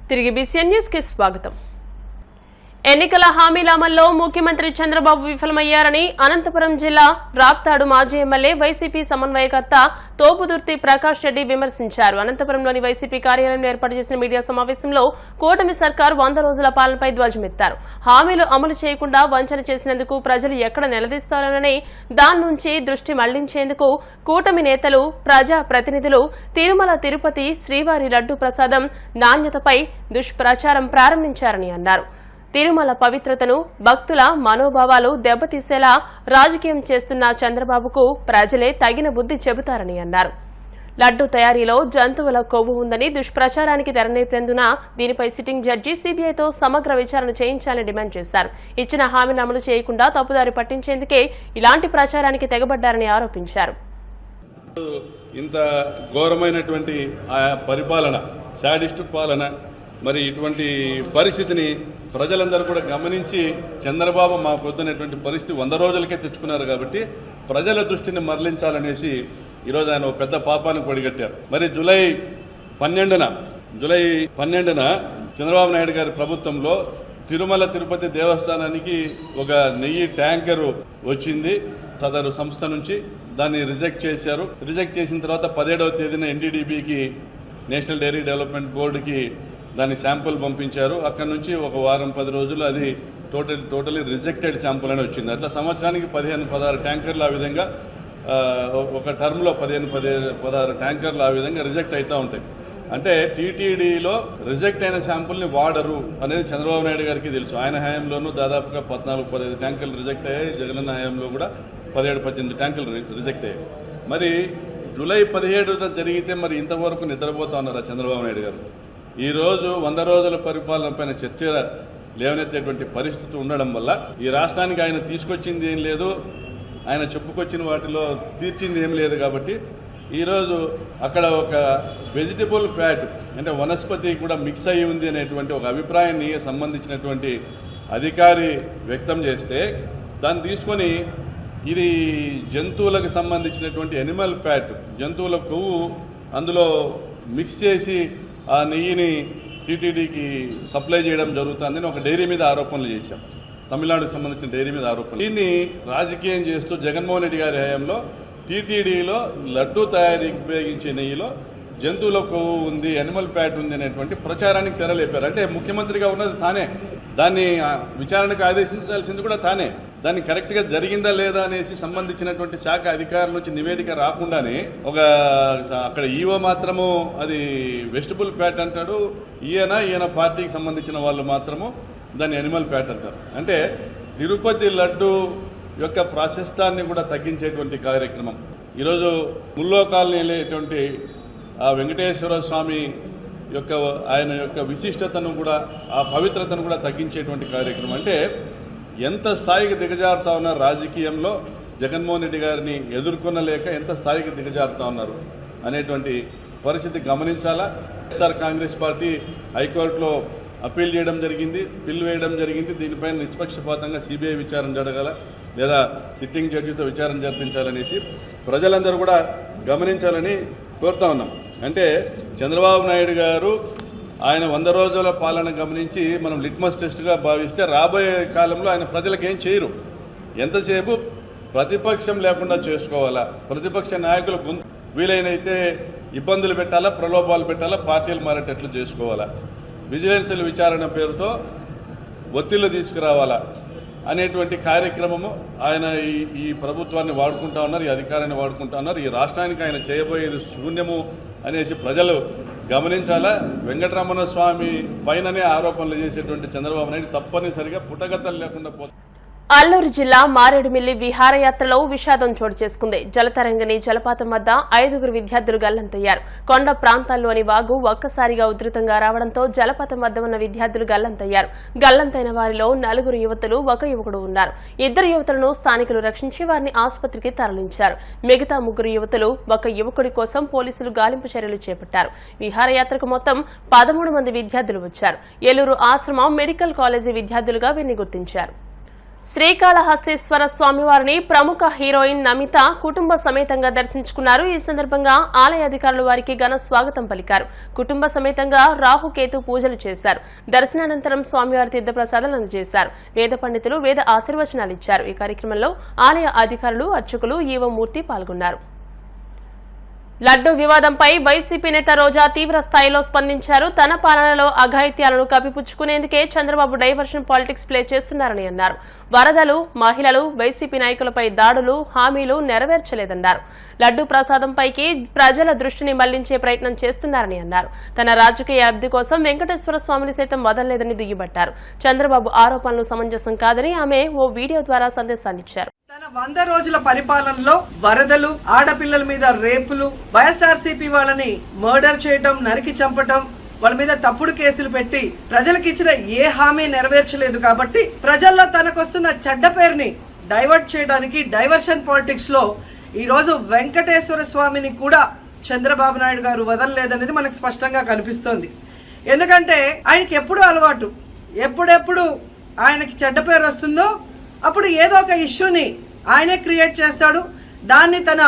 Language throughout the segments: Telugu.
తిరిగి బీసీఎన్ న్యూస్ కి స్వాగతం. ఎన్నికల హామీల అమల్లో ముఖ్యమంత్రి చంద్రబాబు విఫలమయ్యారని అనంతపురం జిల్లా రాప్తాడు మాజీ ఎమ్మెల్యే వైసీపీ సమన్వయకర్త తోపుదుర్తి ప్రకాష్ రెడ్డి విమర్శించారు. అనంతపురంలోని వైసీపీ కార్యాలయంలో ఏర్పాటు చేసిన మీడియా సమావేశంలో కూటమి సర్కార్ 100 రోజుల పాలనపై ధ్వజమెత్తారు. హామీలు అమలు చేయకుండా వంచన చేసినందుకు ప్రజలు ఎక్కడ నిలదీస్తారోనని దాని నుంచి దృష్టి మళ్లించేందుకు కూటమి నేతలు, ప్రజా ప్రతినిధులు తిరుమల తిరుపతి శ్రీవారి లడ్డూ ప్రసాదం నాణ్యతపై దుష్ప్రచారం ప్రారంభించారని అన్నారు. తిరుమల పవిత్రతను, భక్తుల మనోభావాలు దెబ్బతీసేలా రాజకీయం చేస్తున్న చంద్రబాబుకు ప్రజలే తగిన బుద్ధి చెబుతారని అన్నారు. లడ్డూ తయారీలో జంతువుల కొవ్వు ఉందని దుష్ప్రచారానికి తెరలేపేందున దీనిపై సిట్టింగ్ జడ్జి సీబీఐతో సమగ్ర విచారణ చేయించాలని డిమాండ్ చేశారు. ఇచ్చిన హామీని అమలు చేయకుండా తప్పుదారి పట్టించేందుకే ఇలాంటి ప్రచారానికి తెగబడ్డారని ఆరోపించారు. ఇంత ఘోరమైనటువంటి పరిపాలన, శాడిస్ట్ పాలన, మరి ఇటువంటి పరిస్థితిని ప్రజలందరూ కూడా గమనించి చంద్రబాబు మాకు వద్దనేటువంటి పరిస్థితి 100 రోజులకే తెచ్చుకున్నారు. కాబట్టి ప్రజల దృష్టిని మరలించాలనేసి ఈరోజు ఆయన ఒక పెద్ద పాపానికి ఒడిగట్టారు. మరి జూలై 12న చంద్రబాబు నాయుడు గారి ప్రభుత్వంలో తిరుమల తిరుపతి దేవస్థానానికి ఒక నెయ్యి ట్యాంకరు వచ్చింది సదరు సంస్థ నుంచి. దాన్ని రిజెక్ట్ చేశారు. రిజెక్ట్ చేసిన తర్వాత 17వ తేదీన ఎన్డీడీబీకి, నేషనల్ డైరీ డెవలప్మెంట్ బోర్డుకి దాని శాంపుల్ పంపించారు. అక్కడ నుంచి ఒక వారం 10 రోజులు అది టోటలీ రిజెక్టెడ్ శాంపుల్ అని వచ్చింది. అట్లా సంవత్సరానికి 15-16 ట్యాంకర్లు ఆ విధంగా ఒక టర్మ్లో 15-16 ట్యాంకర్లు ఆ విధంగా రిజెక్ట్ అవుతూ ఉంటాయి. అంటే టీటీడీలో రిజెక్ట్ అయిన శాంపుల్ని వాడరు అనేది చంద్రబాబు నాయుడు గారికి తెలుసు. ఆయన హయాంలోనూ దాదాపుగా 14-15 ట్యాంకర్లు రిజెక్ట్ అయ్యాయి. జగనన్న హయాంలో కూడా 17-18 ట్యాంకర్లు రిజెక్ట్ అయ్యాయి. మరి జూలై 17న జరిగితే మరి ఇంతవరకు నిద్రపోతా ఉన్నారా చంద్రబాబు నాయుడు గారు? ఈరోజు 100 రోజుల పరిపాలన పైన చర్చ లేవనెత్తేటువంటి పరిస్థితి ఉండడం వల్ల ఈ రాష్ట్రానికి ఆయన తీసుకొచ్చింది ఏం లేదు, ఆయన చెప్పుకొచ్చిన వాటిలో తీర్చింది ఏం లేదు. కాబట్టి ఈరోజు అక్కడ ఒక వెజిటబుల్ ఫ్యాట్ అంటే వనస్పతి కూడా మిక్స్ అయ్యి ఉంది అనేటువంటి ఒక అభిప్రాయాన్ని సంబంధించినటువంటి అధికారి వ్యక్తం చేస్తే దాన్ని తీసుకొని ఇది జంతువులకు సంబంధించినటువంటి ఎనిమల్ ఫ్యాట్, జంతువుల కొవ్వు అందులో మిక్స్ చేసి ఆ నెయ్యిని టీటీడీకి సప్లై చేయడం జరుగుతుందని ఒక డైరీ మీద ఆరోపణలు చేశాం. తమిళనాడుకు సంబంధించిన డైరీ మీద ఆరోపణలు. దీన్ని రాజకీయం చేస్తూ జగన్మోహన్ రెడ్డి గారి హయాంలో టీటీడీలో లడ్డూ తయారీకి ఉపయోగించే నెయ్యిలో జంతువుల కొవ్వు ఉంది, ఎనిమల్ ఫ్యాట్ ఉంది అనేటువంటి ప్రచారానికి తెరలేపారు. అంటే ముఖ్యమంత్రిగా ఉన్నది తానే, దాన్ని విచారణకు ఆదేశించాల్సింది కూడా తానే. దాన్ని కరెక్ట్గా జరిగిందా లేదా అనేసి సంబంధించినటువంటి శాఖ అధికారుల నుంచి నివేదిక రాకుండానే ఒక అక్కడ ఈవో మాత్రము అది వెజిటబుల్ ఫ్యాట్ అంటాడు, ఈయన పార్టీకి సంబంధించిన వాళ్ళు మాత్రము దాన్ని ఎనిమల్ ఫ్యాట్ అంటారు. అంటే తిరుపతి లడ్డు యొక్క ప్రాశస్తాన్ని కూడా తగ్గించేటువంటి కార్యక్రమం ఈరోజు ముల్లోకాలని వెళ్ళేటువంటి ఆ వెంకటేశ్వర స్వామి యొక్క ఆయన యొక్క విశిష్టతను కూడా, ఆ పవిత్రతను కూడా తగ్గించేటువంటి కార్యక్రమం. అంటే ఎంత స్థాయికి దిగజారుతా ఉన్నారు రాజకీయంలో, జగన్మోహన్ రెడ్డి గారిని ఎదుర్కొనలేక ఎంత స్థాయికి దిగజారుతా ఉన్నారు అనేటువంటి పరిస్థితి గమనించాలా. వైఎస్ఆర్ కాంగ్రెస్ పార్టీ హైకోర్టులో అప్పీల్ చేయడం జరిగింది, పిల్ వేయడం జరిగింది. దీనిపైన నిష్పక్షపాతంగా సిబిఐ విచారణ జరగాల లేదా సిట్టింగ్ జడ్జితో విచారణ జరిపించాలనేసి ప్రజలందరూ కూడా గమనించాలని కోరుతా ఉన్నాం. అంటే చంద్రబాబు నాయుడు గారు ఆయన 100 రోజుల పాలన గమనించి మనం లిట్మస్ టెస్ట్గా భావిస్తే రాబోయే కాలంలో ఆయన ప్రజలకు ఏం చేయరు. ఎంతసేపు ప్రతిపక్షం లేకుండా చేసుకోవాలా, ప్రతిపక్ష నాయకులకు వీలైనైతే ఇబ్బందులు పెట్టాలా, ప్రలోభాలు పెట్టాలా, పార్టీలు మారేటట్లు చేసుకోవాలా, విజిలెన్స్ విచారణ పేరుతో ఒత్తిళ్లు తీసుకురావాలా అనేటువంటి కార్యక్రమము ఆయన ఈ ప్రభుత్వాన్ని వాడుకుంటా ఉన్నారు, ఈ అధికారాన్ని వాడుకుంటా ఉన్నారు. ఈ రాష్ట్రానికి ఆయన చేయబోయేది శూన్యము అనేసి ప్రజలు గమనించాలా. వెంకటరమణ స్వామి పైననే ఆరోపణలు చేసేటువంటి చంద్రబాబు నాయుడు తప్పనిసరిగా పుటగతలు లేకుండా పోతారు. అల్లూరు జిల్లా మారేడుమిల్లి విహారయాత్రలో విషాదం చోటు చేసుకుంది. జలతరంగిణి జలపాతం వద్ద 5గురు విద్యార్థులు గల్లంతయ్యారు. కొండ ప్రాంతాల్లోని వాగు ఒక్కసారిగా ఉధృతంగా రావడంతో జలపాతం వద్ద ఉన్న విద్యార్థులు గల్లంతయ్యారు. గల్లంతైన వారిలో 4 యువతులు, 1 యువకుడు ఉన్నారు. 2 యువతులను స్థానికులు రక్షించి వారిని ఆసుపత్రికి తరలించారు. మిగతా 3 యువతులు, 1 యువకుడి కోసం పోలీసులు గాలింపు చర్యలు చేపట్టారు. విహారయాత్రకు మొత్తం 13 మంది విద్యార్థులు వచ్చారు. ఏలూరు ఆశ్రమం మెడికల్ కాలేజీ విద్యార్థులుగా వీరిని గుర్తించారు. శ్రీకాళహస్తీశ్వర స్వామివారిని ప్రముఖ హీరోయిన్ నమిత కుటుంబ సమేతంగా దర్శించుకున్నారు. ఈ సందర్భంగా ఆలయ అధికారులు వారికి ఘన స్వాగతం పలికారు. కుటుంబ సమేతంగా రాహుకేతు పూజలు చేశారు. దర్శనానంతరం స్వామివారి తీర్థప్రసాదాలు అందజేశారు. వేద పండితులు వేద ఆశీర్వచనాలు ఇచ్చారు. ఈ కార్యక్రమంలో ఆలయ అధికారులు, అర్చకులు, ఈవో మూర్తి పాల్గొన్నారు. లడ్డూ వివాదంపై వైసీపీ నేత రోజా తీవ్ర స్థాయిలో స్పందించారు. తన పాలనలో అఘాయిత్యాలను కప్పిపుచ్చుకునేందుకే చంద్రబాబు డైవర్షన్ పాలిటిక్స్ ప్లే చేస్తున్నారని అన్నారు. వరదలు, మహిళలు, వైసీపీ నాయకులపై దాడులు, హామీలు నెరవేర్చలేదన్నారు. లడ్డూ ప్రసాదంపైకి ప్రజల దృష్టిని మళ్లించే ప్రయత్నం చేస్తున్నారని అన్నారు. తన రాజకీయ లబ్ధి కోసం వెంకటేశ్వర స్వామిని సైతం వదలలేదని దుయ్యబట్టారు. చంద్రబాబు ఆరోపణలు సమంజసం కాదని ఆమె ఓ వీడియో ద్వారా సందేశాన్నిచ్చారు. తన 100 రోజుల పరిపాలనలో వరదలు, ఆడపిల్లల మీద రేపులు, వైఎస్ఆర్సీపీ వాళ్ళని మర్డర్ చేయటం, నరికి చంపటం, వాళ్ళ మీద తప్పుడు కేసులు పెట్టి ప్రజలకు ఇచ్చిన ఏ హామీ నెరవేర్చలేదు. కాబట్టి ప్రజల్లో తనకొస్తున్న చెడ్డ పేరుని డైవర్ట్ చేయడానికి డైవర్షన్ పాలిటిక్స్ లో ఈ రోజు వెంకటేశ్వర స్వామిని కూడా చంద్రబాబు నాయుడు గారు వదలలేదనేది మనకు స్పష్టంగా కనిపిస్తోంది. ఎందుకంటే ఆయనకి ఎప్పుడు అలవాటు, ఎప్పుడెప్పుడు ఆయనకి చెడ్డ పేరు వస్తుందో అప్పుడు ఏదో ఒక ఇష్యూని ఆయనే క్రియేట్ చేస్తాడు. దాన్ని తన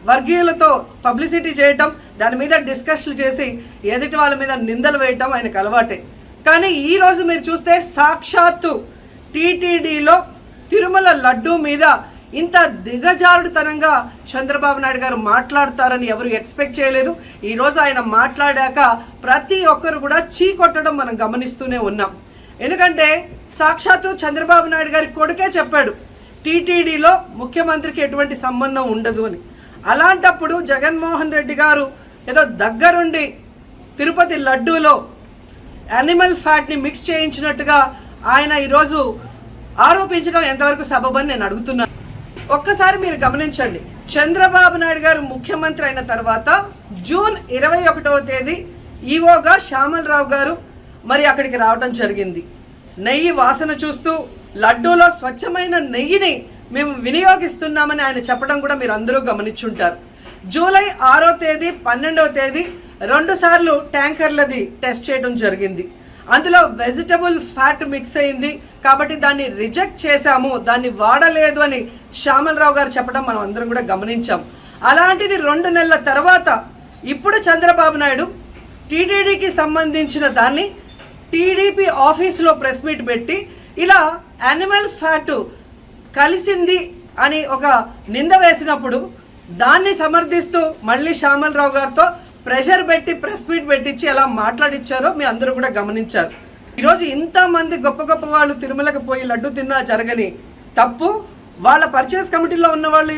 వర్గీయులతో పబ్లిసిటీ చేయటం, దాని మీద డిస్కషన్లు చేసి ఎదుటి వాళ్ళ మీద నిందలు వేయటం ఆయనకు అలవాటే. కానీ ఈ రోజు మీరు చూస్తే సాక్షాత్తు టీటీడీలో తిరుమల లడ్డూ మీద ఇంత దిగజారుడుతనంగా చంద్రబాబు నాయుడు గారు మాట్లాడతారని ఎవరు ఎక్స్పెక్ట్ చేయలేదు. ఈ రోజు ఆయన మాట్లాడాక ప్రతి ఒక్కరు కూడా చీకొట్టడం మనం గమనిస్తూనే ఉన్నాం. ఎందుకంటే సాక్షాత్తు చంద్రబాబు నాయుడు గారి కొడుకే చెప్పాడు టీటీడీలో ముఖ్యమంత్రికి ఎటువంటి సంబంధం ఉండదు అని. అలాంటప్పుడు జగన్మోహన్ రెడ్డి గారు ఏదో దగ్గరుండి తిరుపతి లడ్డూలో యానిమల్ ఫ్యాట్ని మిక్స్ చేయించినట్టుగా ఆయన ఈరోజు ఆరోపించడం ఎంతవరకు సబబని నేను అడుగుతున్నాను. ఒక్కసారి మీరు గమనించండి, చంద్రబాబు నాయుడు గారు ముఖ్యమంత్రి అయిన తర్వాత జూన్ 21వ తేదీ ఈవోగా శ్యామలరావు గారు మరి అక్కడికి రావడం జరిగింది. నెయ్యి వాసన చూస్తూ లడ్డూలో స్వచ్ఛమైన నెయ్యిని మేము వినియోగిస్తున్నామని ఆయన చెప్పడం కూడా మీరు అందరూ గమనించుంటారు. జూలై 6వ తేదీ 12వ తేదీ 2 సార్లు ట్యాంకర్లది టెస్ట్ చేయడం జరిగింది. అందులో వెజిటబుల్ ఫ్యాట్ మిక్స్ అయింది కాబట్టి దాన్ని రిజెక్ట్ చేశాము, దాన్ని వాడలేదు అని శ్యామలరావు గారు చెప్పడం మనం అందరం కూడా గమనించాం. అలాంటిది 2 నెలల తర్వాత ఇప్పుడు చంద్రబాబు నాయుడు టీటీడీకి సంబంధించిన దాన్ని టీడీపీ ఆఫీసులో ప్రెస్ మీట్ పెట్టి ఇలా యానిమల్ ఫ్యాట్ కలిసింది అని ఒక నింద వేసినప్పుడు దాన్ని సమర్థిస్తూ మళ్ళీ శ్యామలరావు గారితో ప్రెషర్ పెట్టి ప్రెస్ మీట్ పెట్టించి ఎలా మాట్లాడిచ్చారో మీ అందరూ కూడా గమనించారు. ఈరోజు ఇంతమంది గొప్ప గొప్ప వాళ్ళు తిరుమలకు పోయి లడ్డు తిన్నా జరగని తప్పు వాళ్ళ పర్చేస్ కమిటీలో ఉన్న వాళ్ళు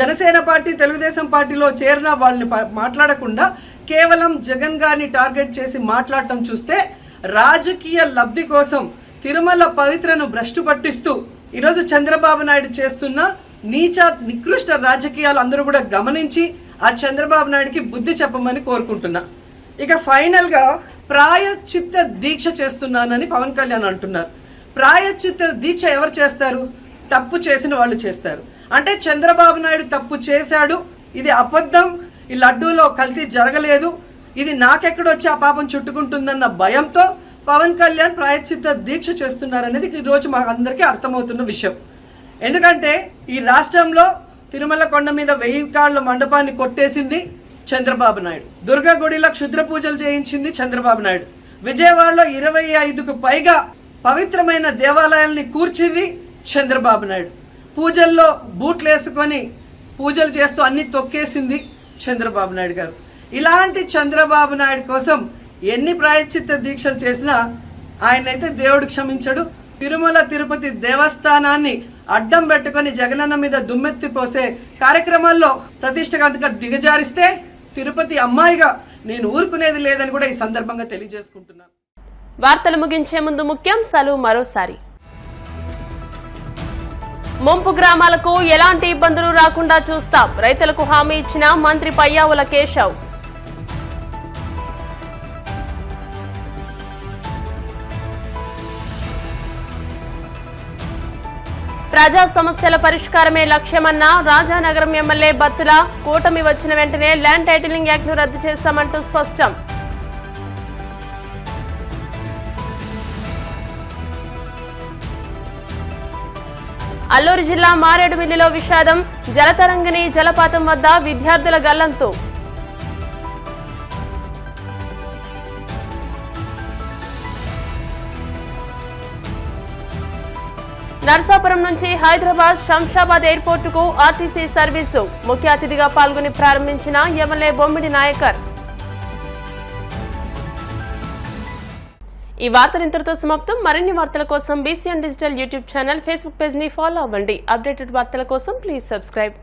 జనసేన పార్టీ, తెలుగుదేశం పార్టీలో చేరిన వాళ్ళని మాట్లాడకుండా కేవలం జగన్ గారిని టార్గెట్ చేసి మాట్లాడటం చూస్తే రాజకీయ లబ్ధి కోసం తిరుమల పవిత్రను భ్రష్టు పట్టిస్తూ ఈరోజు చంద్రబాబు నాయుడు చేస్తున్న నీచ నికృష్ట రాజకీయాలు అందరూ కూడా గమనించి ఆ చంద్రబాబు నాయుడికి బుద్ధి చెప్పమని కోరుకుంటున్నా. ఇక ఫైనల్గా ప్రాయశ్చిత్త దీక్ష చేస్తున్నానని పవన్ కళ్యాణ్ అంటున్నారు. ప్రాయశ్చిత్త దీక్ష ఎవరు చేస్తారు? తప్పు చేసిన వాళ్ళు చేస్తారు. అంటే చంద్రబాబు నాయుడు తప్పు చేశాడు, ఇది అబద్ధం, ఈ లడ్డూలో కల్తీ జరగలేదు, ఇది నాకెక్కడొచ్చి ఆ పాపం చుట్టుకుంటుందన్న భయంతో పవన్ కళ్యాణ్ ప్రాయశ్చిత్త దీక్ష చేస్తున్నారనేది ఈరోజు మా అందరికీ అర్థమవుతున్న విషయం. ఎందుకంటే ఈ రాష్ట్రంలో తిరుమల కొండ మీద 1000 కాళ్ల మండపాన్ని కొట్టేసింది చంద్రబాబు నాయుడు. దుర్గా గుడిలో క్షుద్ర పూజలు చేయించింది చంద్రబాబు నాయుడు. విజయవాడలో 25కు పైగా పవిత్రమైన దేవాలయాల్ని కూర్చింది చంద్రబాబు నాయుడు. పూజల్లో బూట్లు వేసుకొని పూజలు చేస్తూ అన్ని తొక్కేసింది చంద్రబాబు నాయుడు గారు. ఇలాంటి చంద్రబాబు నాయుడు కోసం ఎన్ని ప్రాయశ్చిత్త దీక్షలు చేసినా ఆయనైతే దేవుడు క్షమించడు. తిరుమల తిరుపతి దేవస్థానాన్ని అడ్డం పెట్టుకొని జగనన్న మీద దుమ్మెత్తి పోసే కార్యక్రమాల్లో ప్రతిష్టగా దిగజారిస్తే తిరుపతి అమ్మాయిగా నేను ఊరుకునేది లేదని కూడా ఈ సందర్భంగా తెలియజేసుకుంటున్నాను. వార్తలు ముగించే ముందు ముఖ్యాంశాలు మరోసారి. ముంపు గ్రామాలకు ఎలాంటి ఇబ్బందులు రాకుండా చూస్తాం, రైతులకు హామీ ఇచ్చిన మంత్రి పయ్యావుల కేశవ్. ప్రజా సమస్యల పరిష్కారమే లక్ష్యమన్న రాజానగరం ఎమ్మెల్యే బత్తుల. కూటమి వచ్చిన వెంటనే ల్యాండ్ టైటిలింగ్ యాక్ట్ ను రద్దు చేస్తామంటూ స్పష్టం. అల్లూరు జిల్లా మారేడుమిల్లిలో విషాదం, జలతరంగిణి జలపాతం వద్ద విద్యార్థుల గల్లంతు. నర్సాపురం నుంచి హైదరాబాద్ శంషాబాద్ ఎయిర్పోర్టుకు ఆర్టీసీ సర్వీసు ముఖ్య అతిథిగా పాల్గొని ప్రారంభించిన ఎమ్మెల్యే బొమ్మిడి నాయకర్. ఈ వార్తలు ఇంతటితో సమాప్తం. మరిన్ని వార్తల కోసం BCN digital YouTube channel, Facebook page ని ఫాలో అవ్వండి. అప్డేటెడ్ వార్తల కోసం ప్లీజ్ సబ్స్క్రైబ్.